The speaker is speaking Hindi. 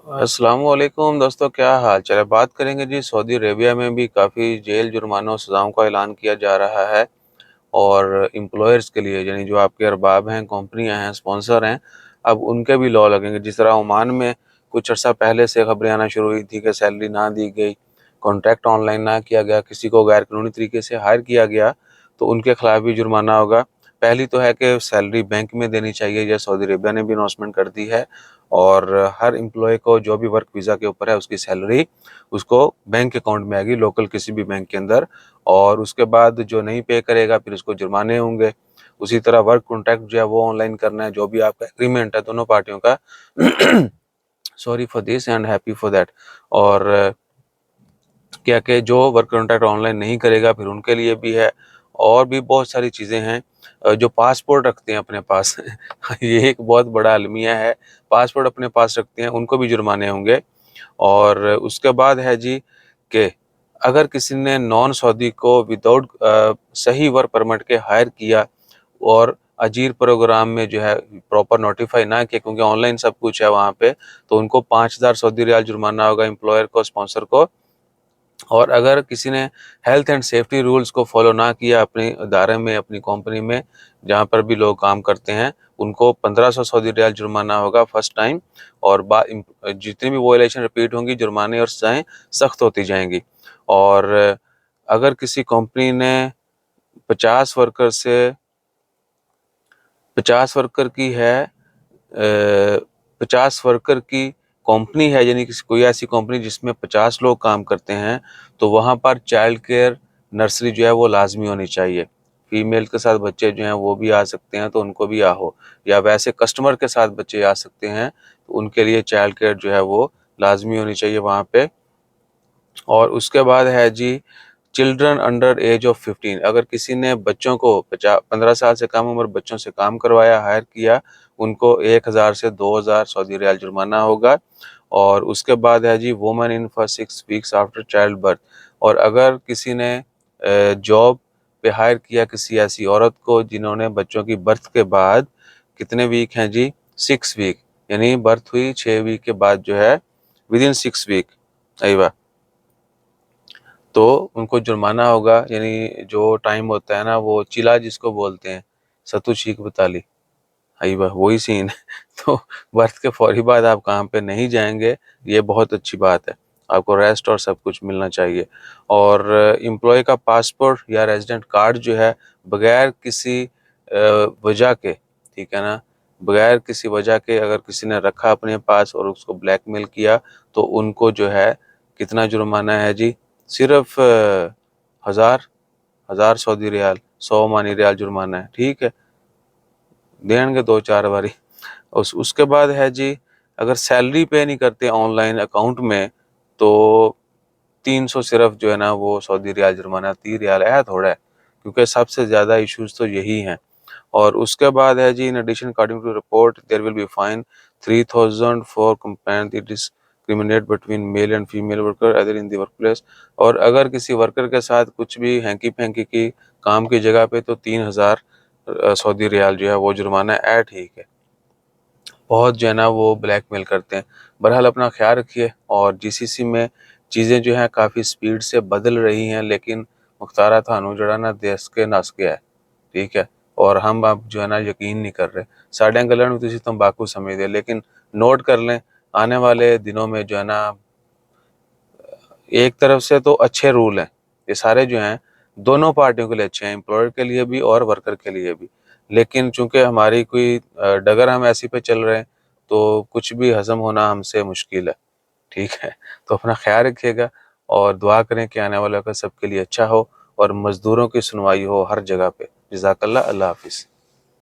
अस्सलामुअलैकुम दोस्तों, क्या हाल चाल है। बात करेंगे जी, सऊदी अरेबिया में भी काफ़ी जेल जुर्मानों और सज़ाओं का ऐलान किया जा रहा है। और एम्प्लॉयर्स के लिए, यानी जो आपके अरबाब हैं, कंपनियां हैं, स्पॉन्सर हैं, अब उनके भी लॉ लगेंगे। जिस तरह ओमान में कुछ अर्सा पहले से खबरें आना शुरू हुई थी कि सैलरी ना दी गई, कॉन्ट्रैक्ट ऑनलाइन ना किया गया, किसी को गैर कानूनी तरीके से हायर किया गया, तो उनके खिलाफ भी जुर्माना होगा। पहली तो है कि सैलरी बैंक में देनी चाहिए, यह सऊदी अरेबिया ने भी अनाउंसमेंट कर दी है। और हर एम्प्लॉय को जो भी वर्क वीज़ा के ऊपर है, उसकी सैलरी उसको बैंक अकाउंट में आएगी, लोकल किसी भी बैंक के अंदर। और उसके बाद जो नहीं पे करेगा फिर उसको जुर्माने होंगे। उसी तरह वर्क कॉन्ट्रैक्ट जो है वो ऑनलाइन करना है, जो भी आपका एग्रीमेंट है दोनों पार्टियों का। Sorry for this and happy for that. और क्या कि जो वर्क कॉन्ट्रैक्ट ऑनलाइन नहीं करेगा फिर उनके लिए भी है। और भी बहुत सारी चीज़ें हैं। जो पासपोर्ट रखते हैं अपने पास ये एक बहुत बड़ा अलमिया है। पासपोर्ट अपने पास रखते हैं उनको भी जुर्माने होंगे। और उसके बाद है जी कि अगर किसी ने नॉन सऊदी को विदाउट सही वर्क परमिट के हायर किया और अजीर प्रोग्राम में जो है प्रॉपर नोटिफाई ना किया, क्योंकि ऑनलाइन सब कुछ है वहाँ पे, तो उनको 5,000 सऊदी रियाल जुर्माना होगा, एम्प्लॉयर को, स्पॉन्सर को। और अगर किसी ने हेल्थ एंड सेफ्टी रूल्स को फॉलो ना किया अपने इदारे में, अपनी कंपनी में, जहाँ पर भी लोग काम करते हैं, उनको 1500 सऊदी रियाल जुर्माना होगा फर्स्ट टाइम। और जितनी भी वोलेशन रिपीट होंगी, जुर्माने और सज़ाएं सख्त होती जाएंगी। और अगर किसी कंपनी ने 50 वर्कर से 50 वर्कर की है 50 वर्कर की कंपनी है, यानी कि कोई ऐसी कंपनी जिसमें 50 लोग काम करते हैं, तो वहाँ पर चाइल्ड केयर नर्सरी जो है वो लाजमी होनी चाहिए। फीमेल के साथ बच्चे जो हैं वो भी आ सकते हैं, तो उनको भी हो, या वैसे कस्टमर के साथ बच्चे आ सकते हैं, तो उनके लिए चाइल्ड केयर जो है वो लाजमी होनी चाहिए वहाँ पे। और उसके बाद है जी चिल्ड्रन अंडर एज ऑफ 15। अगर किसी ने बच्चों को 15 साल से कम उम्र बच्चों से काम करवाया, हायर किया, उनको 1,000 से 2,000 सऊदी रियाल जुर्माना होगा। और उसके बाद है जी women in for 6 weeks after child birth. और अगर किसी ने जॉब पे हायर किया किसी ऐसी औरत को जिन्होंने बच्चों की बर्थ के बाद, कितने वीक हैं जी, 6 वीक, यानी बर्थ हुई 6 वीक के बाद जो है, विद इन 6 वीक, अयवा, तो उनको जुर्माना होगा। यानी जो टाइम होता है ना, वो चिला जिसको बोलते हैं, सतु चीख बताली, अयवा वही सीन है। तो बर्थ के फौरी बाद आप काम पे नहीं जाएंगे, ये बहुत अच्छी बात है। आपको रेस्ट और सब कुछ मिलना चाहिए। और एम्प्लॉय का पासपोर्ट या रेजिडेंट कार्ड जो है, बगैर किसी वजह के, ठीक है ना, बगैर किसी वजह के अगर किसी ने रखा अपने पास और उसको ब्लैकमेल किया, तो उनको जो है कितना जुर्माना है जी, सिर्फ 1000 सऊदी रियाल, 100 ओमानी रियाल जुर्माना है, ठीक है, देंगे 2-4 बारी। उसके बाद है जी, अगर सैलरी पे नहीं करते ऑनलाइन अकाउंट में, तो 300 सिर्फ जो है ना वो सऊदी रियाल जुर्माना, 30 रियाल है, थोड़ा है, क्योंकि सबसे ज़्यादा इश्यूज तो यही हैं। और उसके बाद है जी, in addition according to report there will be fine 3,000 for complaint it discriminate between male and female worker other in the work place. और अगर किसी वर्कर के साथ कुछ भी हैंकी फैंकी की काम की जगह पे, तो 3,000 सऊदी रियाल जो है वो जुर्माना है, ठीक है। बहुत जो है ना वो ब्लैकमेल करते हैं। बहरहाल अपना ख्याल रखिए। और जीसीसी में चीज़ें जो हैं काफ़ी स्पीड से बदल रही हैं, लेकिन मुख्तारा थानू जड़ा ना देश के नस गया है, ठीक है। और हम अब जो है ना यकीन नहीं कर रहे, साढ़े गलों में तुम तंबाकू समझते, लेकिन नोट कर लें, आने वाले दिनों में जो है ना, एक तरफ से तो अच्छे रूल हैं, ये सारे जो हैं दोनों पार्टियों के लिए अच्छे हैं, एम्प्लॉयर के लिए भी और वर्कर के लिए भी। लेकिन चूंकि हमारी कोई डगर हम ऐसी पे चल रहे हैं, तो कुछ भी हजम होना हमसे मुश्किल है, ठीक है। तो अपना ख्याल रखिएगा और दुआ करें कि आने वाला वक्त सबके लिए अच्छा हो और मज़दूरों की सुनवाई हो हर जगह पे। जज़ाकल्लाह, अल्लाह हाफिज़।